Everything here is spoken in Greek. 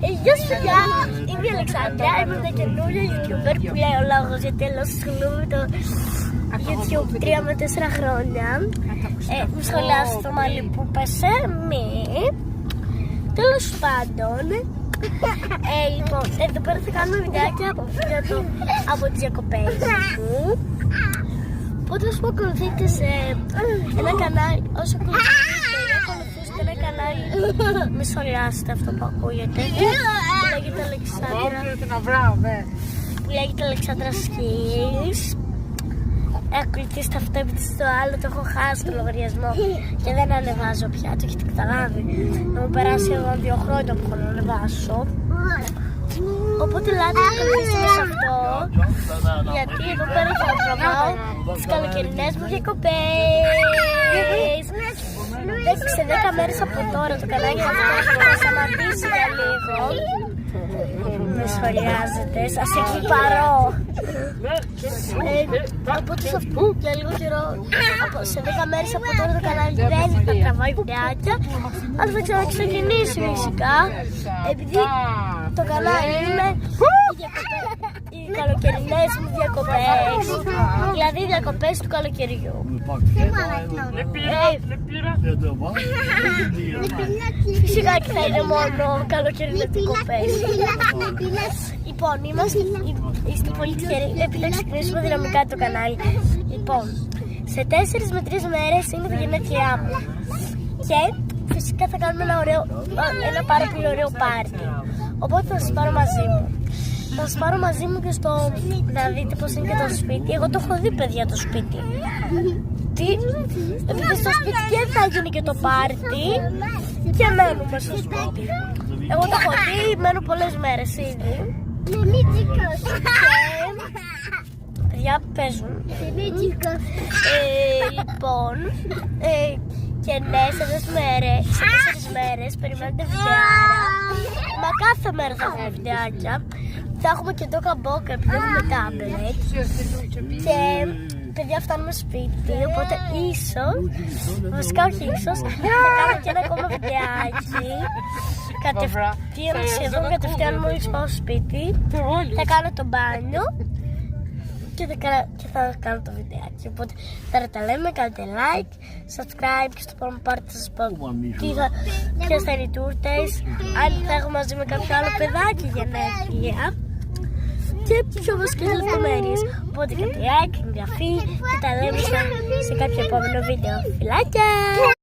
Γεια σας παιδιά, είμαι η Αλεξάνδρα, είμαι μια καινούργια YouTuber που λέει ο λόγος γιατί ασχολούμαι το YouTube 3 με 4 χρόνια. Μου σχολιάζει το μαλλί που πέσε, μη. Τέλος πάντων, λοιπόν, εδώ πέρα θα κάνουμε βιντεάκια από τις διακοπές μου. Οπότε όσο ακολουθείτε σε ένα κανάλι, όσο ακολουθήσετε ένα κανάλι, μη σχολιάσετε αυτό που ακούγεται, που λέγεται Αλεξάνδρα, που λέγεται Αλεξάνδρα Skills. Ακολουθήστε αυτό επειδή στο άλλο το έχω χάσει το λογαριασμό και δεν ανεβάζω πια, το έχετε καταλάβει. Θα μου περάσει εδώ 2 χρόνια που έχω να ανεβάσω. Οπότε λάτε να ακολουθήσετε σε αυτό, γιατί εδώ πέρα θα τραβάω τις καλοκαιρινές μου διακοπές. Σε 10 μέρες από τώρα το κανάλι θα σταματήσει για λίγο. Με σχολιάζετε, σας εκπαρώ. Οπότε σε αυτό για λίγο καιρό, σε 10 μέρες από τώρα το κανάλι δεν θα τραβάει βιντεάκια, αλλά θα ξαναξεκινήσει φυσικά, επειδή το κανάλι είναι οι καλοκαιρινές μου διακοπές, δηλαδή οι διακοπές του καλοκαιριού. Φυσικά και θα είναι μόνο καλοκαιρινές διακοπές. Λοιπόν, είστε πολύ τυχεροί, πρέπει να ξεκινήσουμε δυναμικά το κανάλι. Λοιπόν, σε 4 με 3 μέρες είναι τα γενέθλιά μου και φυσικά θα κάνουμε ένα πάρα πολύ ωραίο πάρτι. Οπότε θα σας πάρω μαζί μου. Θα σας πάρω μαζί μου και να δείτε πως είναι και το σπίτι. Εγώ το έχω δει παιδιά το σπίτι. Επειδή στο σπίτι και θα γίνει και το πάρτι και μένουμε στο σπίτι. Εγώ το έχω δει, μένω πολλές μέρες ήδη. Παιδιά παίζουν. Λοιπόν, και ναι, σε 4 μέρες περιμένετε βιντεάρα. Μα κάθε μέρα θα έχουμε βιντεάκια. Θα έχουμε και το καμπόκα επειδή έχουμε τάμπλετ. Και παιδιά φτάνουμε σπίτι, οπότε ίσως, βασικά όχι ίσως, θα κάνω και ένα ακόμα βιντεάκι. Σχεδόν κατευθείαν μόλις πάω σπίτι, θα κάνω το μπάνιο και θα κάνω το βιντεάκι. Οπότε τώρα τα λέμε, κάντε like, subscribe και στο επόμενο part θα σας πω ποιες θα είναι οι τούρτες, αν θα έχω μαζί με κάποιο άλλο παιδάκι γενέθλια και πιο βασικές λεπτομέρειες. Οπότε κάντε like, εγγραφή και τα λέμε σε κάποιο επόμενο βίντεο. Φιλάκια!